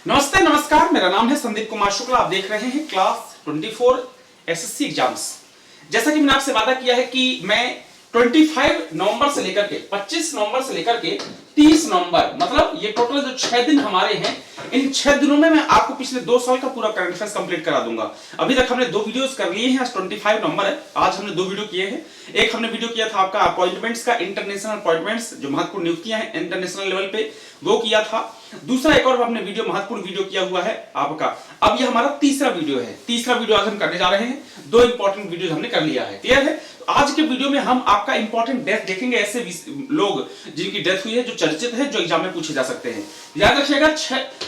नमस्ते नमस्कार, मेरा नाम है संदीप कुमार शुक्ला। आप देख रहे हैं क्लास 24 एसएससी एग्जाम्स। जैसा कि मैंने आपसे वादा किया है कि मैं 25 नवंबर से लेकर के 25 नवंबर से लेकर के 30 नवंबर, मतलब ये टोटल जो 6 दिन हमारे हैं, इन 6 दिनों में मैं आपको पिछले 2 साल का पूरा करंट अफेयर्स कंप्लीट करा दूंगा। अभी तक हमने 2 वीडियोस कर लिए हैं। आज 25 नवंबर है, आज हमने 2 वीडियो किए हैं। एक हमने वीडियो किया था आपका अपॉइंटमेंट्स का, इंटरनेशनल अपॉइंटमेंट्स जो महत्वपूर्ण नियुक्तियां हैं इंटरनेशनल लेवल पे, वो किया था। दूसरा एक और हमने महत्वपूर्ण वीडियो किया हुआ है आपका। अब ये हमारा तीसरा वीडियो है। तीसरा वीडियो आज हम करने जा रहे हैं। 2 इंपॉर्टेंट वीडियो हमने कर लिया है, क्लियर है। तो आज के वीडियो में हम आपका इंपॉर्टेंट डेथ देखेंगे, ऐसे लोग जिनकी डेथ हुई है, जो चर्चित है, जो एग्जाम में पूछे जा सकते हैं। याद रखिएगा,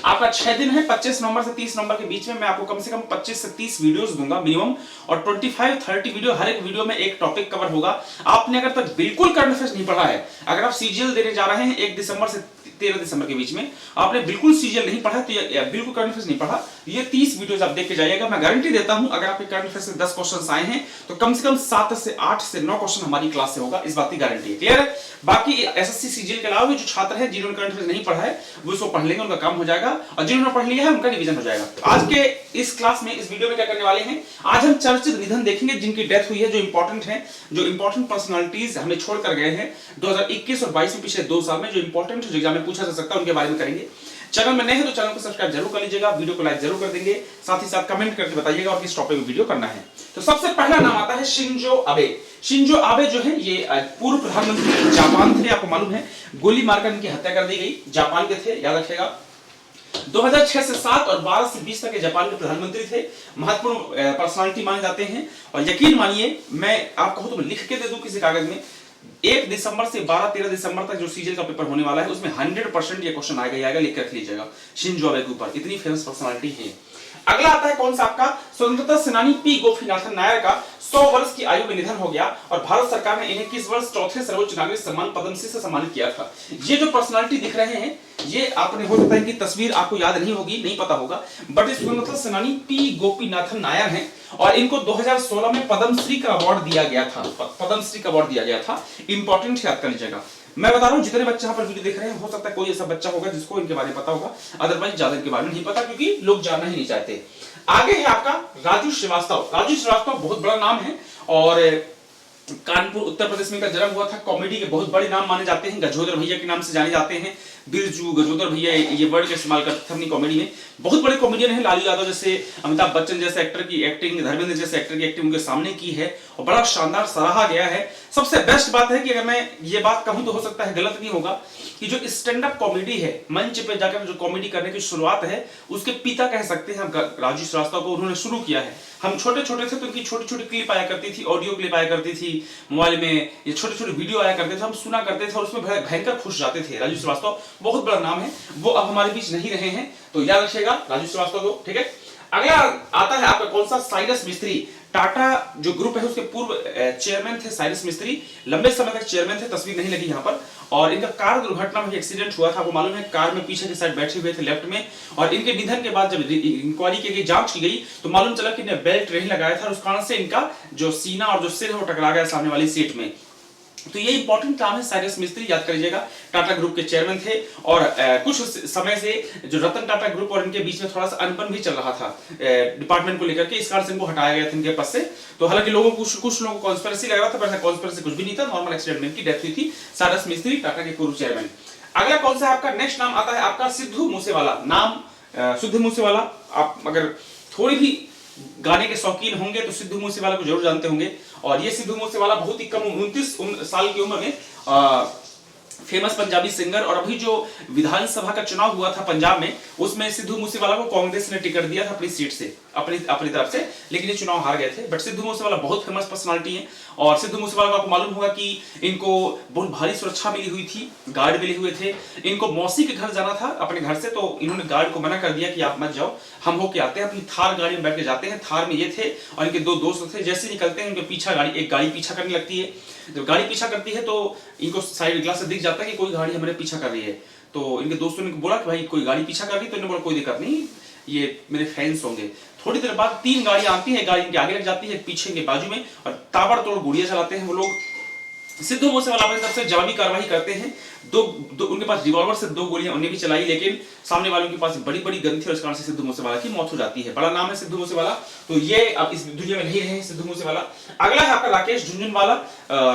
आपका 6 दिन है, 25 नवंबर से 30 नवंबर के बीच में मैं आपको कम से कम 25 से 30 वीडियोस दूंगा मिनिमम, और 25-30 वीडियो, हर एक वीडियो में एक टॉपिक कवर होगा। आपने अगर तक बिल्कुल करंट अफेयर्स नहीं पढ़ा है, अगर आप सीजीएल देने जा रहे हैं 1 दिसंबर से 13 दिसंबर के बीच में, आपने बिल्कुल सीजीएल नहीं पढ़ा, तो बिल्कुल करंट अफेयर्स नहीं पढ़ा, ये 30 वीडियोस आप देख के जाइएगा। मैं गारंटी देता हूं, अगर आपके करंट अफेयर्स से 10 क्वेश्चंस आए हैं तो कम से कम 7 से 8 से 9 क्वेश्चन हमारी क्लास से होगा, इस बात की गारंटी है, क्लियर है। बाकी एसएससी सीजीएल के अलावा जो छात्र हैं जिन्होंने करंट अफेयर्स नहीं पढ़ा है, वो इसको पढ़ लेंगे, उनका काम हो जाएगा, और जिन्होंने पढ़ लिया है उनका रिवीजन हो जाएगा। तो आज के इस क्लास में, इस वीडियो में क्या करने वाले हैं, आज हम चर्चित निधन देखेंगे जिनकी डेथ हुई है, जो इंपॉर्टेंट है, जो इंपॉर्टेंट पर्सनालिटीज हमें छोड़ कर गए हैं 2021 और 22 में, पिछले 2 साल में, जो इंपॉर्टेंट जो एग्जाम में पूछा जा सकता है, उनके बारे में करेंगे। चैनल में नए हैं तो चैनल को सब्सक्राइब जरूर कर लीजिएगा, वीडियो को लाइक जरूर कर देंगे, साथ ही साथ कमेंट करके बताइएगा और किस टॉपिक में वीडियो करना है। तो सबसे पहला नाम आता है शिंजो आबे। शिंजो आबे जो है, ये पूर्व प्रधानमंत्री जापान थे। आपको मालूम है, गोली मारकर इनकी हत्या कर दी गई। जापान के थे, याद रखिएगा। 2006 से 7 और 12 से 20 तक के जापान के प्रधानमंत्री थे। महत्वपूर्ण पर्सनालिटी माने जाते हैं, और यकीन मानिए, मैं आप कहो तो लिख के दे दूं किसी कागज में, 1 दिसंबर से 12-13 दिसंबर तक जो सीजीएल का पेपर होने वाला है, उसमें 100% ये क्वेश्चन आएगा, लिख कर रख लीजिएगा, शिंजो आबे के ऊपर। इतनी फेमस पर्सनालिटी है। अगला आता है कौन सा, आपका स्वतंत्रता सेनानी पी गोपीनाथन नायर का 100 वर्ष की आयु में निधन हो गया, और भारत सरकार ने इन्हें 21 वर्ष चौथे सर्वोच्च नागरिक सम्मान पद्मश्री से सम्मानित किया था। ये जो पर्सनालिटी दिख रहे हैं, ये आपने, हो सकता है कि तस्वीर आपको याद नहीं होगी, नहीं पता होगा, बट इस स्वतंत्रता सेनानी पी गोपीनाथन नायर हैं, और इनको 2016 में पद्मश्री का अवार्ड दिया गया था। पद्मश्री का अवार्ड दिया गया था, इंपॉर्टेंट, याद कर लीजिएगा। मैं बता रहा हूं, जितने बच्चे यहाँ पर वीडियो देख रहे हैं, हो सकता है कोई ऐसा बच्चा होगा जिसको इनके बारे में पता होगा, अदरवाइज ज्यादा इनके बारे में नहीं पता, क्योंकि लोग जानना ही नहीं चाहते। आगे है आपका राजू श्रीवास्तव। राजू श्रीवास्तव बहुत बड़ा नाम है, और कानपुर उत्तर प्रदेश में इनका जन्म हुआ था। कॉमेडी के बहुत बड़े नाम माने जाते हैं, गजोदर भैया के नाम से जाने जाते हैं। बिरजू, गजोदर भैया, ये वर्ड का इस्तेमाल करते थे अपनी कॉमेडी में। बहुत बड़े कॉमेडियन हैं। लालू यादव जैसे, अमिताभ बच्चन जैसे एक्टर की एक्टिंग, धर्मेंद्र जैसे एक्टर की एक्टिंग उनके सामने की है, और बड़ा शानदार सराहा गया है। सबसे बेस्ट बात है कि अगर मैं ये बात कहूं तो हो सकता है गलत नहीं होगा, कि जो स्टैंड अप कॉमेडी है, मंच पे जाकर जो कॉमेडी करने की शुरुआत है, उसके पिता कह सकते हैं हम राजू श्रीवास्तव को। उन्होंने शुरू किया है। हम छोटे छोटे थे तो उनकी छोटी छोटी क्लिप आया करती थी, ऑडियो क्लिप आया करती थी मोबाइल में, ये छोटे छोटे वीडियो आया करते थे, हम सुना करते थे, और उसमें भयंकर खुश जाते थे। राजू श्रीवास्तव बहुत बड़ा नाम है, वो अब हमारे बीच नहीं रहे हैं, तो याद रखिएगा राजू श्रीवास्तव को, ठीक है। अगला आता है आपका कौन सा, साइरस मिस्त्री। टाटा जो ग्रुप है उसके पूर्व चेयरमैन थे साइरस मिस्त्री, लंबे समय तक चेयरमैन थे। तस्वीर नहीं लगी यहाँ पर, और इनका कार दुर्घटना में एक्सीडेंट हुआ था। आपको मालूम है, कार में पीछे की साइड बैठे हुए थे, लेफ्ट में, और इनके निधन के बाद जब इंक्वायरी की गई, जांच की गई, तो मालूम चला कि इन्हें बेल्ट नहीं लगाया था, उस कारण से इनका जो सीना और जो सिर है वो टकरा गया सामने वाली सीट में। तो ये इंपॉर्टेंट नाम है साइरस मिस्त्री, याद कर लीजिएगा। टाटा ग्रुप के चेयरमैन थे, और कुछ समय से जो रतन टाटा ग्रुप और इनके बीच में थोड़ा सा अनबन भी चल रहा था डिपार्टमेंट को लेकर के, इस कारण से इनको हटाया गया था इनके पद से। तो हालांकि लोगों को कुछ लोगों को कॉन्स्पिरेसी लग रहा था, पर कॉन्स्पिरेसी कुछ भी नहीं था, नॉर्मल एक्सीडेंट में इनकी डेथ हुई थी। साइरस मिस्त्री, टाटा के पूर्व चेयरमैन। अगला कौन सा आपका नेक्स्ट नाम आता है, आपका सिद्धू मूसेवाला। नाम सिद्धू मूसेवाला, आप अगर थोड़ी भी गाने के शौकीन होंगे तो सिद्धू मूसेवाला को जरूर जानते होंगे। और ये सिद्धू मूसेवाला बहुत ही कम 29 साल की उम्र में फेमस पंजाबी सिंगर, और अभी जो विधानसभा का चुनाव हुआ था पंजाब में, उसमें सिद्धू मूसेवाला को कांग्रेस ने टिकट दिया था अपनी सीट से, अपनी तरफ से, लेकिन ये चुनाव हार गए थे। बट सिद्धू मूसेवाला बहुत फेमस पर्सनालिटी है, और सिद्धू मूसेवाला को आपको मालूम होगा कि इनको बहुत भारी सुरक्षा मिली हुई थी, गार्ड मिले हुए थे। इनको मौसी के घर जाना था अपने घर से, तो इन्होंने गार्ड को मना कर दिया कि आप मत जाओ, हम होके आते हैं। अपनी थार गाड़ी में बैठ के जाते हैं। थार में ये थे और इनके 2 दोस्त थे। जैसे निकलते हैं, उनके पीछा एक गाड़ी पीछा करने लगती है। जब गाड़ी पीछा करती है तो इनको साइड ग्लास से दिख जाता है कि कोई गाड़ी हमारे पीछा कर रही है। तो इनके दोस्तों ने बोला कि भाई कोई गाड़ी पीछा कर रही है, तो इन्होंने बोला कोई दिक्कत नहीं, ये मेरे फैंस होंगे। थोड़ी देर बाद 3 गाड़ियां आती हैं, गाड़ी इनके आगे लग जाती है, पीछे इनके बाजू में, और ताबड़तोड़ गोलियां चलाते हैं वो लोग। सिद्धू मूसेवाला अपनी तरफ से जवाबी कार्रवाई करते हैं। उनके पास रिवॉल्वर से 2 गोलियां उन्हें भी चलाई, लेकिन सामने वालों के पास बड़ी बड़ी गन थी और इस कारण से सिद्धू मूसेवाला की मौत हो जाती है। बड़ा नाम है सिद्धू मूसेवाला, तो ये अब इस दुनिया में नहीं रहे हैं सिद्धू मूसेवाला। अगला है आपका राकेश झुनझुनवाला।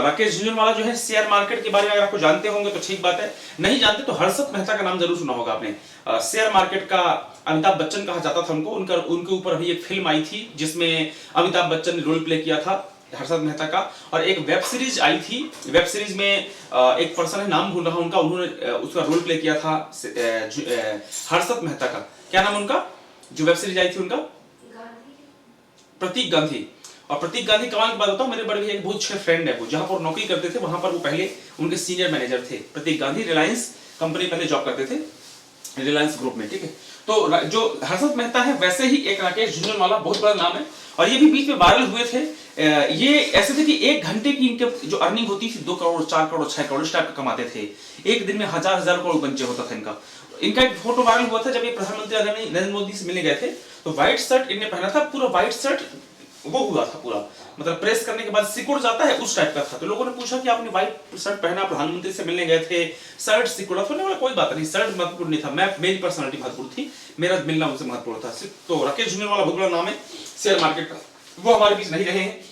राकेश झुनझुनवाला जो है शेयर मार्केट के बारे में अगर आपको जानते होंगे तो ठीक बात है, नहीं जानते तो हर्षद मेहता का नाम जरूर सुना होगा आपने। शेयर मार्केट का अमिताभ बच्चन कहा जाता था उनको। उनके ऊपर अभी एक फिल्म आई थी जिसमें अमिताभ बच्चन ने रोल प्ले किया था हर्षद मेहता का, और एक वेब सीरीज आई थी। वेब सीरीज में एक पर्सन है, नाम भूल रहा हूं उनका, उन्होंने उसका रोल प्ले किया था हर्षद मेहता का। क्या नाम उनका, जो वेब सीरीज आई थी उनका? प्रतीक गांधी। और प्रतीक गांधी कमाल की बात बताऊं, मेरे बड़े भैया एक बहुत अच्छे फ्रेंड है, वो जहां पर नौकरी करते थे वहां पर वो पहले उनके सीनियर मैनेजर थे। प्रतीक गांधी रिलायंस कंपनी पहले जॉब करते थे, रिलायंस ग्रुप में, ठीक है। तो जो हर्षद मेहता है वैसे ही एक राकेश झुनझुनवाला बहुत बड़ा नाम है, और ये भी बीच में वायरल हुए थे। ये ऐसे थे कि 1 घंटे की इनके जो अर्निंग होती थी 2 करोड़ 4 करोड़ 6 करोड़ इस टाइप का कमाते थे। एक दिन में हजार करोड़ पंचे होता था इनका। इनका एक फोटो वायरल हुआ था जब ये प्रधानमंत्री आदरणीय नरेंद्र मोदी से मिलने गए थे, तो व्हाइट शर्ट इन्हें पहना था, पूरा व्हाइट शर्ट वो हुआ था पूरा, मतलब प्रेस करने के बाद सिकुड़ जाता है उस टाइप का था। तो लोगों ने पूछा कि आपने व्हाइट शर्ट पहना, प्रधानमंत्री से मिलने गए थे, शर्ट सिकुड़ा था। बोला कोई बात नहीं, शर्ट महत्वपूर्ण नहीं था, मेरी पर्सनालिटी महत्वपूर्ण थी, मेरा मिलना उनसे महत्वपूर्ण था। तो राकेश झुनझुनवाला बहुत बड़ा नाम है शेयर मार्केट का, वो हमारे बीच नहीं रहे हैं।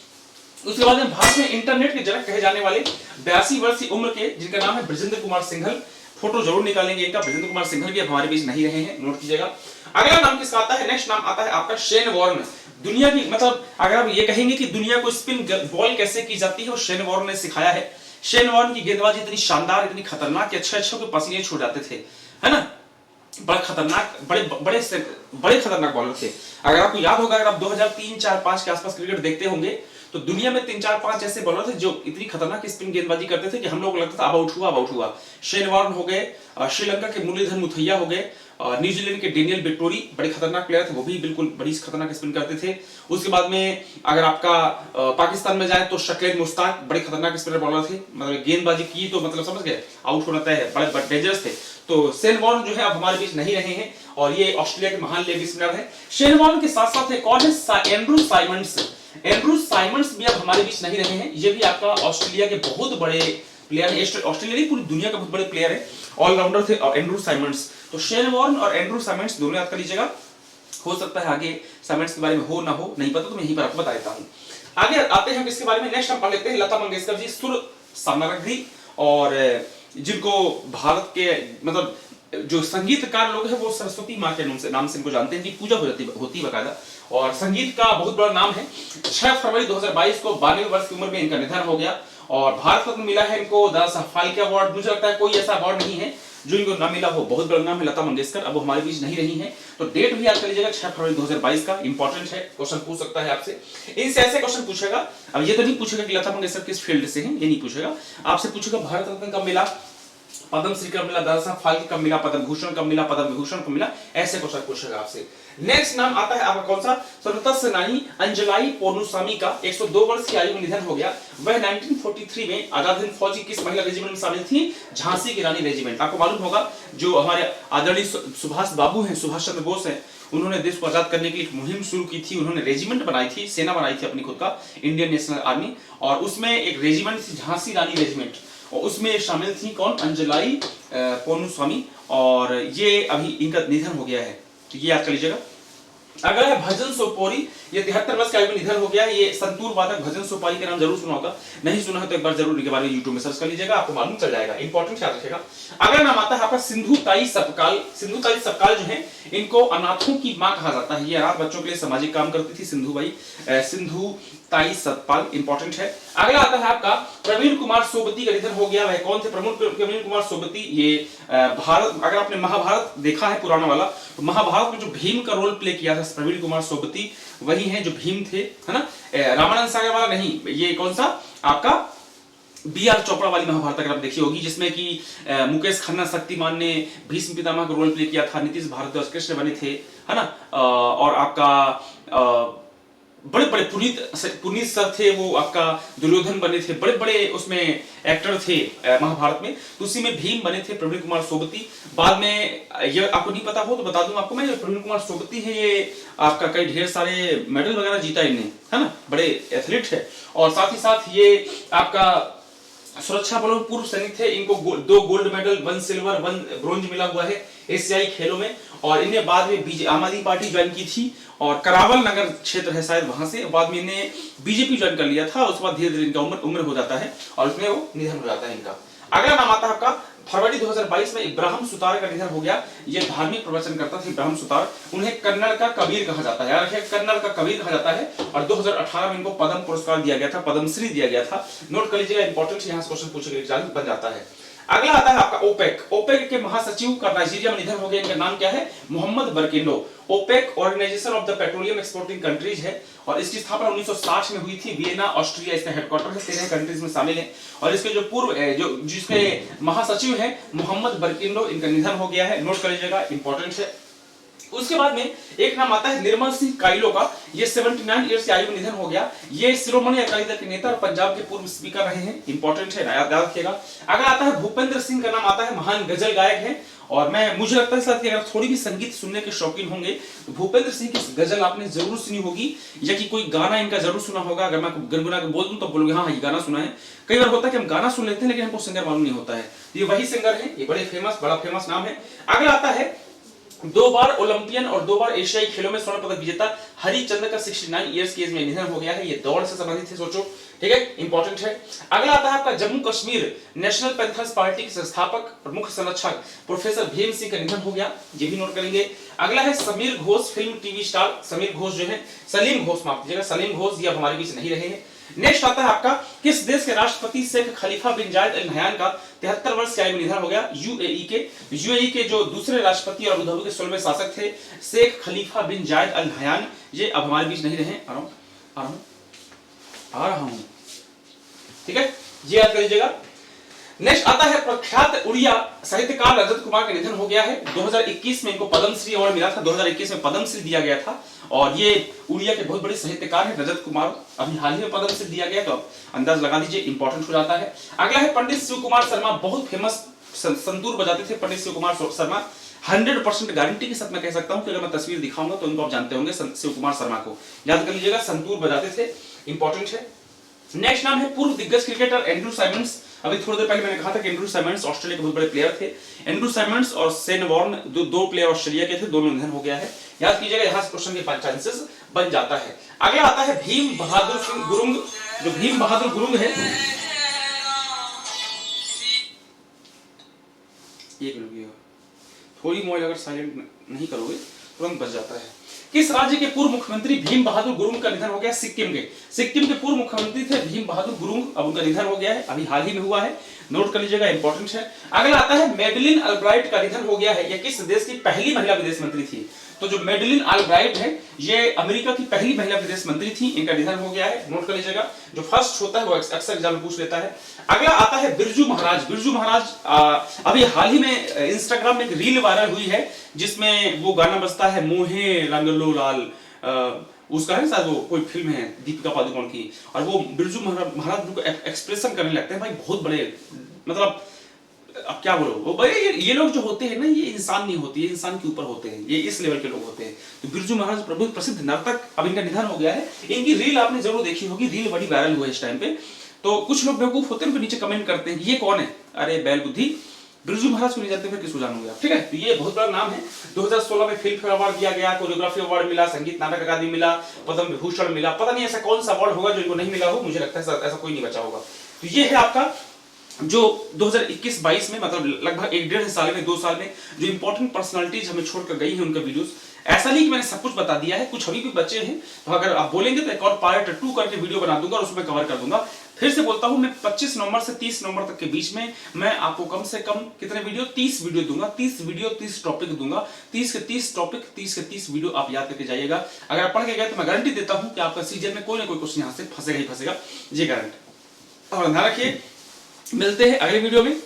उसके बाद में भारत में इंटरनेट के जनक कहे जाने वाले 82 वर्ष की उम्र के, जिनका नाम है ब्रजेंद्र कुमार सिंघल, फोटो जरूर निकालेंगे इनका। ब्रजेंद्र कुमार सिंघल भी अब हमारे बीच नहीं रहे हैं, नोट कीजिएगा। अगला नाम किसका आता है, नेक्स्ट नाम आता है आपका शेन वॉर्न। दुनिया की, मतलब अगर आप ये कहेंगे कि दुनिया को स्पिन बॉल कैसे की जाती है, वो शेन वॉर्न ने सिखाया है। शेन वॉर्न की गेंदबाजी इतनी शानदार, इतनी खतरनाक कि अच्छे के पसीने छूट जाते थे, है ना। बड़ा खतरनाक, बड़े खतरनाक बॉलर थे। अगर आपको याद होगा, अगर आप 2003, 4, 5 के आसपास क्रिकेट देखते होंगे, तो दुनिया में 3, 4, 5 ऐसे बॉलर थे जो इतनी खतरनाक स्पिन गेंदबाजी करते थे कि हम लोग को लगता था अब आउट हुआ। शेन वॉर्न हो गए, श्रीलंका के मुरलीधरन मुथैया हो गए, न्यूजीलैंड के डेनियल वेट्टोरी बड़े खतरनाक प्लेयर थे, वो भी बिल्कुल बड़ी खतरनाक स्पिन करते थे। उसके बाद में अगर आपका पाकिस्तान में जाए तो शकील मुश्ताक बड़े खतरनाक स्पिनर बॉलर थे, मतलब गेंदबाजी की तो मतलब समझ गए आउट होना तय है, बड़े डेंजरस थे। तो शेन वॉर्न जो है अब हमारे बीच नहीं रहे हैं, और ये ऑस्ट्रेलिया के महान लेग स्पिनर है। शेन वॉर्न के साथ साथ एक और है एंड्रू साइमंड्स। एंड्रू साइमंड्स भी अब हमारे बीच नहीं रहे हैं। ये भी आपका ऑस्ट्रेलिया के बहुत बड़े प्लेयर है, ऑस्ट्रेलिया नहीं पूरी दुनिया के बहुत बड़े प्लेयर है, ऑलराउंडर थे एंड्रू साइमंड्स। तो शेन वॉर्न और एंड्रू साइमंड्स दोनों याद कर लीजिएगा। हो सकता है आगे साइमंड्स के बारे में हो ना हो, नहीं पता, तो मैं यहीं पर आपको बता देता हूं। आगे आते हैं किसके बारे में, नेक्स्ट हम पढ़ लेते हैं लता मंगेशकर जी, सुर साम्राज्ञी, और जिनको भारत के मतलब जो संगीतकार लोग हैं वो सरस्वती माँ के नाम से इनको जानते हैं, कि पूजा होती बकायदा, और संगीत का बहुत बड़ा नाम है। 6 फरवरी 2022 को 92 वर्ष की उम्र में इनका निधन हो गया, और भारत रत्न मिला है इनको, दादा साहब फाल्के अवार्ड। मुझे लगता है कोई ऐसा अवार्ड नहीं है जो इनको ना मिला हो। बहुत बड़ा नाम है लता मंगेशकर, अब वो हमारे बीच नहीं रही हैं। तो डेट भी याद कर लीजिएगा, 6 फरवरी 2022 का, इंपॉर्टेंट है, क्वेश्चन पूछ सकता है आपसे। इनसे ऐसे क्वेश्चन पूछेगा, अब ये तो नहीं पूछेगा कि लता मंगेशकर किस फील्ड से हैं, ये नहीं पूछेगा, आपसे पूछेगा भारत रत्न कब मिला, पद्म श्री कब मिला, दादा साहब फाल्के कब मिला, पद्म भूषण कब मिला, पद्म विभूषण कब मिला, ऐसे क्वेश्चन पूछेगा आपसे। नेक्स्ट नाम आता है आपका कौन सा, स्वतंत्रता सेनानी अंजलाई पोनुसामी का 102 वर्ष की आयु में निधन हो गया। वह 1943 में आजाद हिंद फौज की किस महिला रेजिमेंट में शामिल थी, झांसी की रानी रेजिमेंट। आपको मालूम होगा जो हमारे आदरणीय सुभाष बाबू हैं, सुभाष चंद्र बोस हैं, उन्होंने देश को आजाद करने की एक मुहिम शुरू की थी। उन्होंने रेजिमेंट बनाई थी, सेना बनाई थी अपनी खुद का, इंडियन नेशनल आर्मी, और उसमें एक रेजिमेंट थी झांसी रानी रेजिमेंट, और उसमें शामिल थी कौन, अंजलाई पोनुसामी, और ये अभी इनका निधन हो गया है, तो ये याद कर लीजिएगा। अगला है भजन सोपोरी, ये 73 वर्ष की आयु में निधन हो गया। ये संतूर वादक भजन सोपारी का नाम जरूर सुना होगा, नहीं सुना है तो एक बार जरूर इनके बारे में यूट्यूब में सर्च कर लीजिएगा, आपको मालूम चल जाएगा, इंपॉर्टेंट याद रखिएगा। अगला नाम आता है आपका सिंधु ताई सपकाल। सिंधु ताई सपकाल जो है, इनको अनाथों की मां कहा जाता है। ये अनाथ बच्चों के लिए सामाजिक काम करती थी सिंधु ताई सतपाल, इंपॉर्टेंट है। अगला आता है आपका प्रवीण कुमार सोबती का निधन हो गया। वह कौन थे, प्रमुख प्रवीण कुमार सोबती। ये भारत, अगर आपने महाभारत देखा है पुराना वाला, तो महाभारत में जो भीम का रोल प्ले किया था प्रवीण कुमार सोबती, वही है जो भीम थे, है ना। रामानंद सागर वाला नहीं, ये कौन सा आपका बी.आर. चोपड़ा वाली महाभारत अगर आप देखी होगी, जिसमें कि मुकेश खन्ना शक्तिमान ने भीष्म पितामह का रोल प्ले किया था, नीतीश भारद्वाज कृष्ण बने थे, है ना। और आपका बड़े बड़े पुनीत सर थे, वो आपका दुर्योधन बने थे, बड़े बड़े उसमें एक्टर थे महाभारत में। तो उसी में भीम बने थे प्रवीण कुमार सोबती। बाद में ये आपको नहीं पता हो तो बता दूं आपको मैं, प्रवीण कुमार सोबती है, ये आपका कई ढेर सारे मेडल वगैरह जीता इन्हें, है ना, बड़े एथलीट है। और साथ ही साथ ये आपका सुरक्षा बलों में पूर्व सैनिक थे, इनको 2 गोल्ड मेडल, 1 सिल्वर 1 ब्रोंज मिला हुआ है एशियाई खेलों में। और इन्हें बाद में आम आदमी पार्टी ज्वाइन की थी और करावल नगर क्षेत्र है शायद, वहां से बाद में इन्हें बीजेपी ज्वाइन कर लिया था। उसके बाद धीरे धीरे इनका उम्र हो जाता है और उसमें वो निधन हो जाता है इनका। अगला नाम आता है आपका फरवरी 2022 में इब्राहिम सुतार का निधन हो गया। ये धार्मिक प्रवचन करता था इब्राहिम सुतार, उन्हें कन्नड़ का कबीर कहा जाता है, यार कन्नड़ का कबीर कहा जाता है। और 2018 में इनको पद्म पुरस्कार दिया गया था, पद्मश्री दिया गया था। नोट कर लीजिएगा, इंपॉर्टेंट यहां से क्वेश्चन पूछे गए एग्जाम बन जाता है। अगला आता है आपका ओपेक। ओपेक के महासचिव का नाइजीरिया में निधन हो गया, इनका नाम क्या है? Mohammed Barkindo. OPEC organisation of the petroleum exporting countries है और इसकी स्थापना 1960 में हुई थी। वियना ऑस्ट्रिया इसका हेडक्वार्टर है, 13 कंट्रीज में शामिल है। और इसके जो जिसके महासचिव है मोहम्मद बरकिंडो, इनका निधन हो गया है, नोट कर लीजिएगा, इंपॉर्टेंट है। उसके बाद में एक नाम आता है निर्मल सिंह काइलो का, ये 79 ईयर्स की आयु में निधन हो गया। ये शिरोमणि अकाली दल के नेता और पंजाब के पूर्व स्पीकर रहे हैं, इंपॉर्टेंट है, याद रखिएगा। अगला आता है भूपेंद्र सिंह का नाम आता है, महान गजल गायक है। और मुझे लगता है साथ कि अगर थोड़ी भी संगीत सुनने के शौकीन होंगे तो भूपेंद्र सिंह की गजल आपने जरूर सुनी होगी या कि कोई गाना इनका जरूर सुना होगा। अगर मैं गुनगुना के बोल दूं तो बोलोगे हाँ ये गाना सुना है। कई बार होता है कि हम गाना सुन लेते हैं लेकिन हमको सिंगर मालूम नहीं होता है। ये वही सिंगर है, ये बड़ा फेमस नाम है। अगला आता है 2 बार ओलंपियन और 2 बार एशियाई खेलों में स्वर्ण पदक विजेता हरिचंद्र का 69 इयर्स की एज में निधन हो गया है। ये दौड़ से संबंधित है, सोचो, ठीक है, इंपॉर्टेंट है। अगला आता है आपका Jammu Kashmir national panthers party के संस्थापक और मुख्य संरक्षक प्रोफेसर भीम सिंह का निधन हो गया, ये भी नोट करेंगे। अगला है Sameer Ghosh, film TV star Sameer Ghosh जो है, सलीम घोष माफ कीजिएगा, सलीम घोष, ये अब हमारे बीच नहीं रहे हैं। नेक्स्ट आता है आपका किस देश के राष्ट्रपति शेख खलीफा बिन जायद अल नहयान का 73 वर्ष की आयु में निधन हो गया? यूएई के जो दूसरे राष्ट्रपति और अबू धाबी के 16वें शासक थे शेख खलीफा बिन जायद अल नहयान, ये अब हमारे बीच नहीं रहे। आ रहा हूं, ठीक है, ये याद कर लीजिएगा। नेक्स्ट आता है प्रख्यात उड़िया साहित्यकार रजत कुमार का निधन हो गया है। 2021 में इनको पद्मश्री अवार्ड मिला था, 2021 में पद्मश्री दिया गया था। और ये उड़िया के बहुत बड़े साहित्यकार हैं रजत कुमार, अभी हाल ही में पद्मश्री दिया गया, तो अंदाज लगा दीजिए, इंपॉर्टेंट हो जाता है। अगला है पंडित शिव कुमार शर्मा, बहुत फेमस संतूर बजाते थे पंडित शिव कुमार शर्मा। 100% गारंटी के साथ मैं कह सकता हूं कि अगर मैं तस्वीर दिखाऊंगा तो इनको आप जानते होंगे, शिव कुमार शर्मा को याद कर लीजिएगा, संतूर बजाते थे, इंपॉर्टेंट है। नेक्स्ट नाम है पूर्व दिग्गज क्रिकेटर एंड्रू साइमंड्स। अभी थोड़ी देर पहले मैंने कहा था कि एंड्रू साइमंड्स ऑस्ट्रेलिया के बहुत बड़े प्लेयर थे। एंड्रू साइमंड्स और शेन वॉर्न दो प्लेयर ऑस्ट्रेलिया के थे, दोनों निधन हो गया है, याद कीजिएगा, यहां से क्वेश्चन के 5 चांसेस बन जाता है। अगला आता है भीम बहादुर सिंह गुरुंग। जो भीम बहादुर गुरुंग है, एक मिनट, थोड़ी मोबाइल अगर साइलेंट नहीं करोगे तुरंत बच जाता है। किस राज्य के पूर्व मुख्यमंत्री भीम बहादुर गुरुंग का निधन हो गया? सिक्किम के पूर्व मुख्यमंत्री थे भीम बहादुर गुरुंग, अब उनका निधन हो गया है, अभी हाल ही में हुआ है, नोट कर लीजिएगा, इंपॉर्टेंट है। अगला आता है मेडलिन अल्ब्राइट का निधन हो गया है। यह किस देश की पहली महिला विदेश मंत्री थी? तो जो मेडलिन अल्ब्राइट है ये अमेरिका की पहली महिला विदेश मंत्री थी, इनका निधन हो गया है, नोट कर लीजिएगा, जो फर्स्ट होता है वो अक्सर एग्जाम में पूछ लेता है। अगला आता है बिरजू महाराज। बिरजू महाराज अभी हाल ही में इंस्टाग्राम में एक रील वायरल हुई है जिसमें वो गाना बजता है मोहे रंगलो लाल, उसका है शायद, वो कोई फिल्म है दीपिका पादुकोण की, और वो बिरजू महाराज को एक्सप्रेशन करने लगते हैं, भाई बहुत बड़े, मतलब अब क्या बोलो, वो भाई ये लोग जो होते हैं ना, ये इंसान नहीं होते, ये इंसान के ऊपर होते हैं, ये इस लेवल के लोग होते हैं। तो बिरजू महाराज बहुत प्रसिद्ध नर्तक, अब इनका निधन हो गया है। इनकी रील आपने जरूर देखी होगी, रील बड़ी वायरल हुई है इस टाइम पे। तो कुछ लोग बेवकूफ होते हैं, उनके नीचे कमेंट करते हैं ये कौन है, अरे बैल बुद्धि, बिरजू महाराज को नहीं जानते फिर किसको जानूंगा, ठीक है। तो ये बहुत बड़ा नाम है। 2016 में फिल्म फेयर अवार्ड दिया गया, कोरियोग्राफी अवार्ड मिला, संगीत नाटक अकादमी मिला, पद्म विभूषण मिला, पता नहीं ऐसा कौन सा अवार्ड होगा जो इनको नहीं मिला हो, मुझे लगता है ऐसा कोई नहीं बचा होगा। तो ये है आपका जो 2021-22 में, मतलब लगभग 1-1.5 साल में, 2 साल में जो इंपॉर्टेंट पर्सनालिटीज हमें छोड़कर गई है उनका वीडियोस। ऐसा नहीं कि मैंने सब कुछ बता दिया है, कुछ अभी भी बचे हैं, तो अगर आप बोलेंगे तो एक और पार्ट 2 करके वीडियो बना दूंगा और उसमें कवर कर दूंगा। फिर से बोलता हूं, मैं 25 नवंबर से 30 नवंबर तक के बीच में मैं आपको कम से कम कितने वीडियो, 30 वीडियो दूंगा, 30 वीडियो 30 टॉपिक दूंगा, 30 के 30 टॉपिक, 30 के 30 वीडियो आप याद करके जाइएगा। अगर आप पढ़ के गए तो मैं गारंटी देता हूं कि आपका सीजन में कोई ना कोई क्वेश्चन यहां से फंसेगा ही फंसेगा, ये गारंटी। और ध्यान रखिए, मिलते हैं अगले वीडियो में।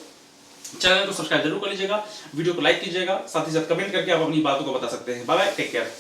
चैनल को सब्सक्राइब जरूर कर लीजिएगा, वीडियो को लाइक कीजिएगा, साथ ही साथ कमेंट करके आप अपनी बातों को बता सकते हैं। Bye bye, take care.